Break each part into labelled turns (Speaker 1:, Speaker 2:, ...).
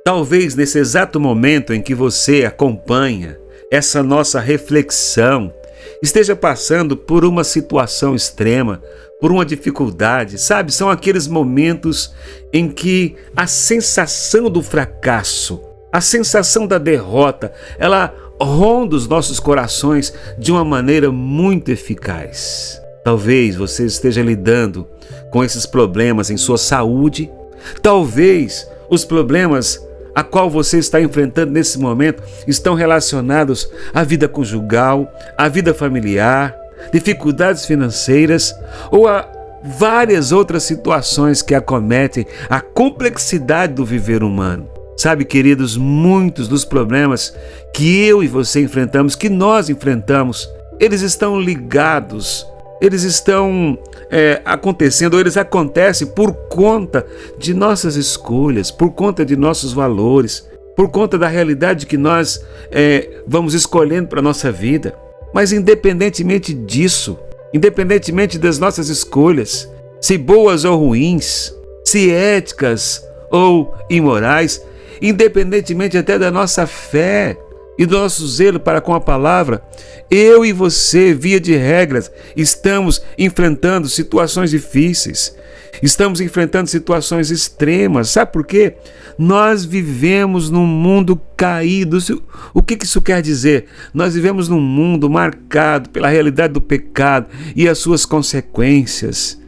Speaker 1: Talvez nesse exato momento em que você acompanha essa nossa reflexão, esteja passando por uma situação extrema, por uma dificuldade, sabe? São aqueles momentos em que a sensação do fracasso, a sensação da derrota, ela ronda os nossos corações de uma maneira muito eficaz. Talvez você esteja lidando com esses problemas em sua saúde, talvez os problemas a qual você está enfrentando nesse momento estão relacionados à vida conjugal, à vida familiar, dificuldades financeiras ou a várias outras situações que acometem a complexidade do viver humano. Sabe, queridos, muitos dos problemas que eu e você enfrentamos, que nós enfrentamos, eles estão ligados, eles estão acontecendo, ou eles acontecem por conta de nossas escolhas, por conta de nossos valores, por conta da realidade que nós vamos escolhendo para a nossa vida. Mas independentemente disso, independentemente das nossas escolhas, se boas ou ruins, se éticas ou imorais, independentemente até da nossa fé e do nosso zelo para com a palavra, eu e você, via de regras, estamos enfrentando situações difíceis, estamos enfrentando situações extremas. Sabe por quê? Nós vivemos num mundo caído. O que isso quer dizer? Nós vivemos num mundo marcado pela realidade do pecado e as suas consequências.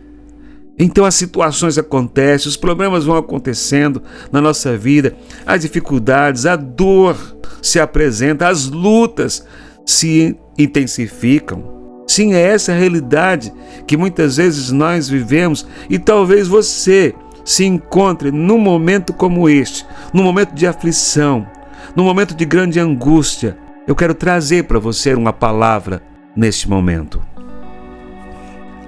Speaker 1: Então as situações acontecem, os problemas vão acontecendo na nossa vida, as dificuldades, a dor se apresenta, as lutas se intensificam. Sim, é essa a realidade que muitas vezes nós vivemos e talvez você se encontre num momento como este, num momento de aflição, num momento de grande angústia. Eu quero trazer para você uma palavra neste momento.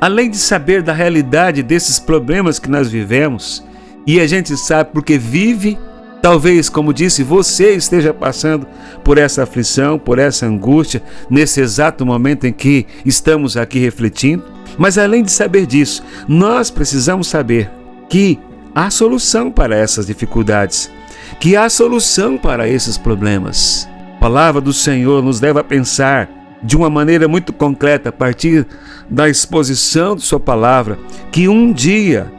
Speaker 1: Além de saber da realidade desses problemas que nós vivemos, e a gente sabe porque vive, talvez, como disse, você esteja passando por essa aflição, por essa angústia, nesse exato momento em que estamos aqui refletindo. Mas além de saber disso, nós precisamos saber que há solução para essas dificuldades, que há solução para esses problemas. A palavra do Senhor nos leva a pensar de uma maneira muito concreta, a partir da exposição de sua palavra, que um dia,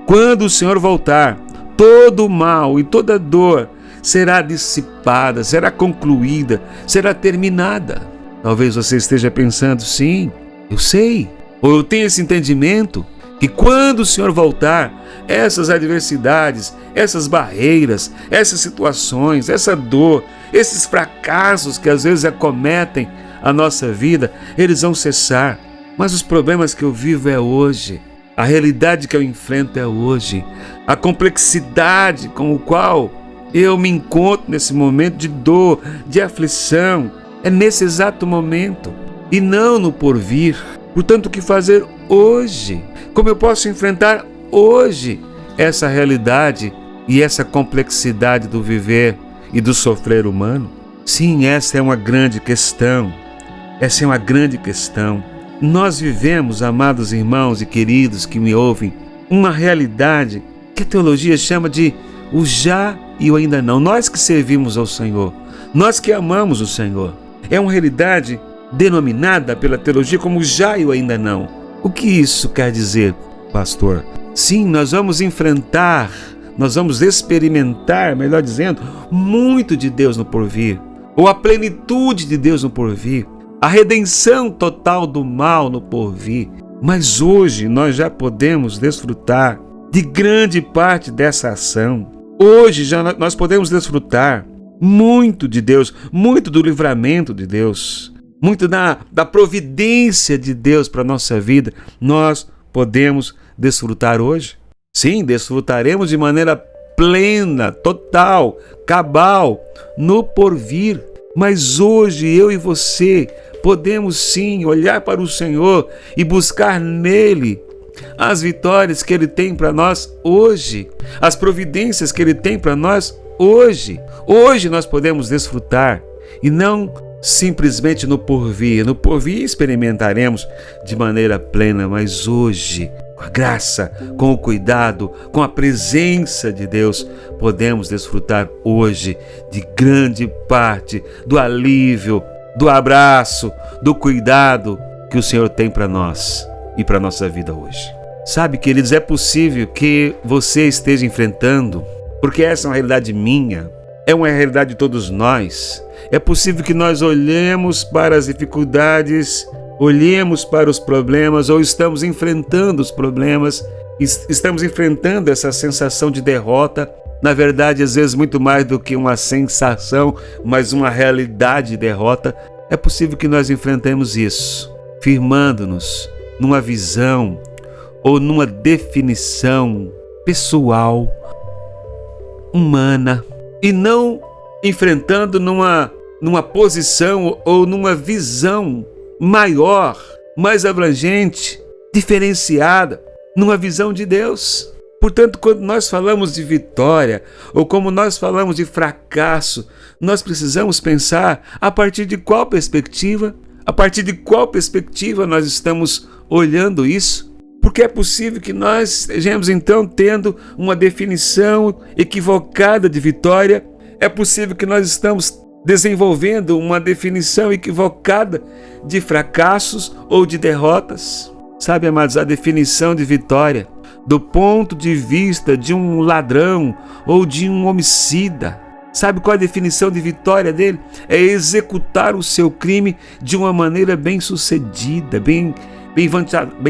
Speaker 1: quando o Senhor voltar, todo o mal e toda dor será dissipada, será concluída, será terminada. Talvez você esteja pensando, sim, eu sei, ou eu tenho esse entendimento, que quando o Senhor voltar, essas adversidades, essas barreiras, essas situações, essa dor, esses fracassos que às vezes acometem a nossa vida, eles vão cessar. Mas os problemas que eu vivo é hoje, a realidade que eu enfrento é hoje, a complexidade com o qual eu me encontro nesse momento de dor, de aflição, é nesse exato momento e não no porvir. Portanto, o que fazer hoje? Como eu posso enfrentar hoje essa realidade e essa complexidade do viver e do sofrer humano? Sim, essa é uma grande questão. Essa é uma grande questão. Nós vivemos, amados irmãos e queridos que me ouvem, uma realidade que a teologia chama de o já e o ainda não. Nós que servimos ao Senhor, nós que amamos o Senhor, é uma realidade denominada pela teologia como já e o ainda não. O que isso quer dizer, pastor? Sim, nós vamos enfrentar, nós vamos experimentar, melhor dizendo, muito de Deus no porvir, ou a plenitude de Deus no porvir, a redenção total do mal no porvir. Mas hoje nós já podemos desfrutar de grande parte dessa ação. Hoje já nós podemos desfrutar muito de Deus, muito do livramento de Deus, muito da providência de Deus para a nossa vida. Nós podemos desfrutar hoje. Sim, desfrutaremos de maneira plena, total, cabal, no porvir. Mas hoje eu e você podemos sim olhar para o Senhor e buscar nele as vitórias que Ele tem para nós hoje, as providências que Ele tem para nós hoje. Hoje nós podemos desfrutar e não simplesmente no porvir. No porvir experimentaremos de maneira plena, mas hoje, com a graça, com o cuidado, com a presença de Deus, podemos desfrutar hoje de grande parte do alívio, do abraço, do cuidado que o Senhor tem para nós e para a nossa vida hoje. Sabe, queridos, é possível que você esteja enfrentando, porque essa é uma realidade minha, é uma realidade de todos nós. É possível que nós olhemos para as dificuldades, olhemos para os problemas, ou estamos enfrentando os problemas, estamos enfrentando essa sensação de derrota. Na verdade, às vezes muito mais do que uma sensação, mas uma realidade de derrota. É possível que nós enfrentemos isso, firmando-nos numa visão ou numa definição pessoal, humana, e não enfrentando numa posição ou numa visão maior, mais abrangente, diferenciada, numa visão de Deus. Portanto, quando nós falamos de vitória ou como nós falamos de fracasso, nós precisamos pensar a partir de qual perspectiva, nós estamos olhando isso. Porque é possível que nós estejamos então tendo uma definição equivocada de vitória, é possível que nós estamos desenvolvendo uma definição equivocada de fracassos ou de derrotas. Sabe, amados, a definição de vitória, do ponto de vista de um ladrão ou de um homicida, sabe qual é a definição de vitória dele? É executar o seu crime de uma maneira bem sucedida, bem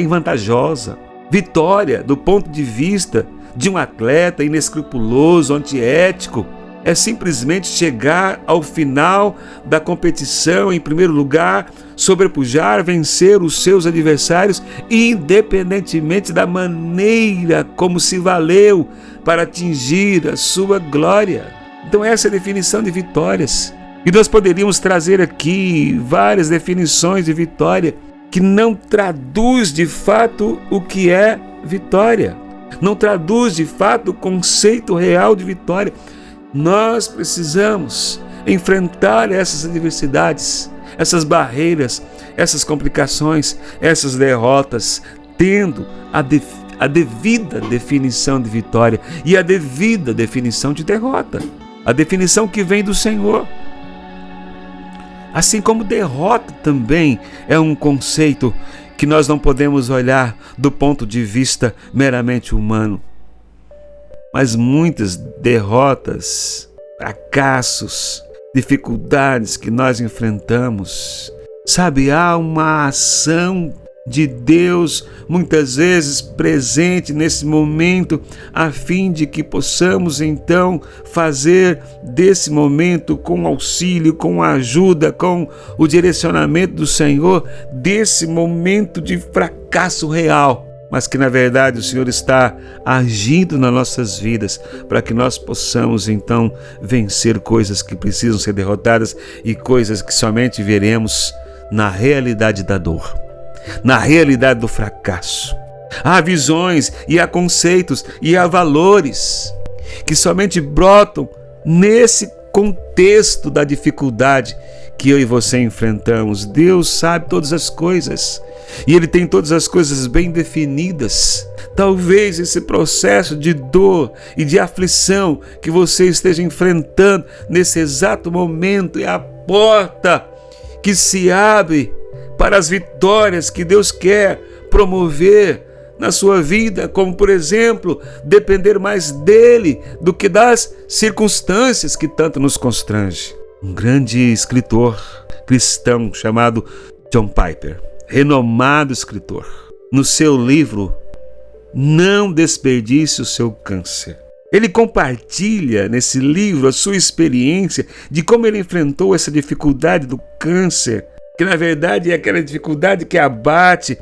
Speaker 1: vantajosa. Vitória, do ponto de vista de um atleta inescrupuloso, antiético, é simplesmente chegar ao final da competição em primeiro lugar, sobrepujar, vencer os seus adversários, independentemente da maneira como se valeu para atingir a sua glória. Então essa é a definição de vitórias. E nós poderíamos trazer aqui várias definições de vitória que não traduz de fato o que é vitória, não traduz de fato o conceito real de vitória. Nós precisamos enfrentar essas adversidades, essas barreiras, essas complicações, essas derrotas, tendo a devida definição de vitória e a devida definição de derrota, a definição que vem do Senhor. Assim como derrota também é um conceito que nós não podemos olhar do ponto de vista meramente humano. Mas muitas derrotas, fracassos, dificuldades que nós enfrentamos, sabe, há uma ação de Deus muitas vezes presente nesse momento, a fim de que possamos então fazer desse momento, com auxílio, com a ajuda, com o direcionamento do Senhor, desse momento de fracasso real, mas que na verdade o Senhor está agindo nas nossas vidas para que nós possamos então vencer coisas que precisam ser derrotadas e coisas que somente veremos na realidade da dor, na realidade do fracasso. Há visões e há conceitos e há valores que somente brotam nesse contexto da dificuldade que eu e você enfrentamos. Deus sabe todas as coisas e Ele tem todas as coisas bem definidas. Talvez esse processo de dor e de aflição que você esteja enfrentando nesse exato momento é a porta que se abre para as vitórias que Deus quer promover na sua vida, como por exemplo, depender mais dele do que das circunstâncias que tanto nos constrange. Um grande escritor cristão chamado John Piper, renomado escritor, no seu livro Não Desperdice o Seu Câncer, ele compartilha nesse livro a sua experiência de como ele enfrentou essa dificuldade do câncer, que na verdade é aquela dificuldade que abate,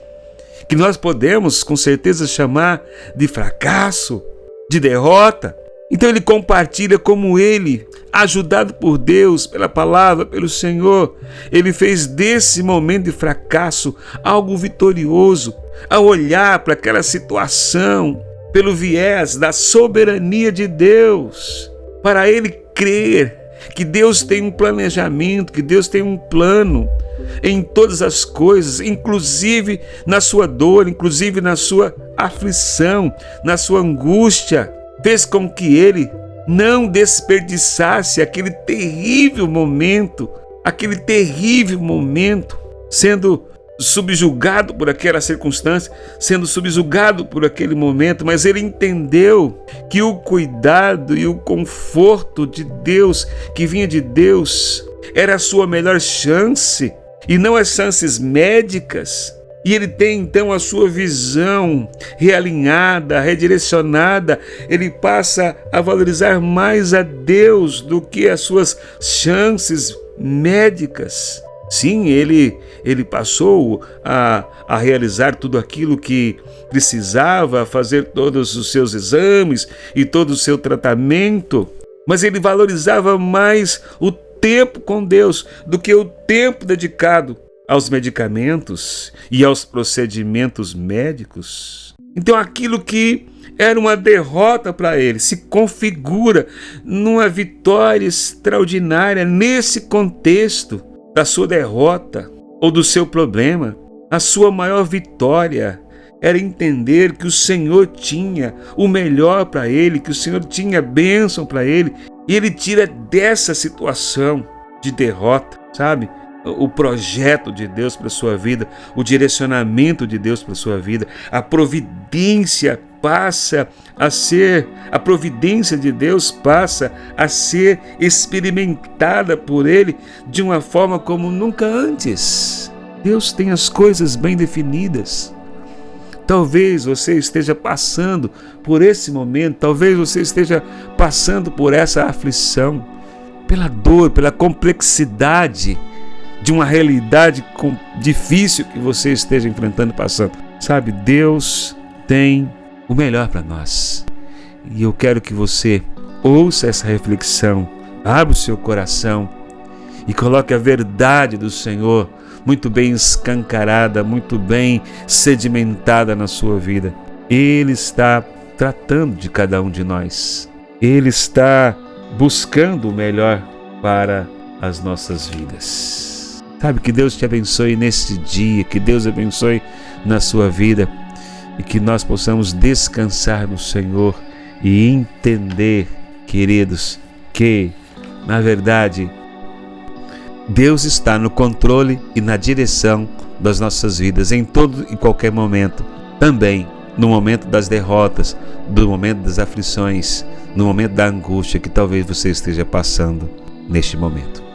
Speaker 1: que nós podemos com certeza chamar de fracasso, de derrota. Então ele compartilha como ele, ajudado por Deus, pela palavra, pelo Senhor, ele fez desse momento de fracasso algo vitorioso, ao olhar para aquela situação pelo viés da soberania de Deus, para ele crer que Deus tem um planejamento, que Deus tem um plano em todas as coisas, inclusive na sua dor, inclusive na sua aflição, na sua angústia. Fez com que ele não desperdiçasse aquele terrível momento, sendo subjugado por aquela circunstância, sendo subjugado por aquele momento, mas ele entendeu que o cuidado e o conforto de Deus, que vinha de Deus, era a sua melhor chance, e não as chances médicas. E ele tem então a sua visão realinhada, redirecionada. Ele passa a valorizar mais a Deus do que as suas chances médicas. Sim, ele passou a realizar tudo aquilo que precisava, fazer todos os seus exames e todo o seu tratamento, mas ele valorizava mais o tempo com Deus do que o tempo dedicado aos medicamentos e aos procedimentos médicos. Então aquilo que era uma derrota para ele se configura numa vitória extraordinária nesse contexto da sua derrota ou do seu problema. A sua maior vitória era entender que o Senhor tinha o melhor para ele, que o Senhor tinha bênção para ele, e ele tira dessa situação de derrota, sabe? O projeto de Deus para a sua vida, o direcionamento de Deus para a sua vida, a providência de Deus passa a ser experimentada por ele de uma forma como nunca antes. Deus tem as coisas bem definidas. Talvez você esteja passando por esse momento, talvez você esteja passando por essa aflição, pela dor, pela complexidade de uma realidade difícil que você esteja enfrentando, passando. Sabe, Deus tem o melhor para nós. E eu quero que você ouça essa reflexão, abra o seu coração e coloque a verdade do Senhor muito bem escancarada, muito bem sedimentada na sua vida. Ele está tratando de cada um de nós. Ele está buscando o melhor para as nossas vidas. Sabe, que Deus te abençoe neste dia, que Deus abençoe na sua vida e que nós possamos descansar no Senhor e entender, queridos, que, na verdade, Deus está no controle e na direção das nossas vidas em todo e qualquer momento. Também no momento das derrotas, no momento das aflições, no momento da angústia que talvez você esteja passando neste momento.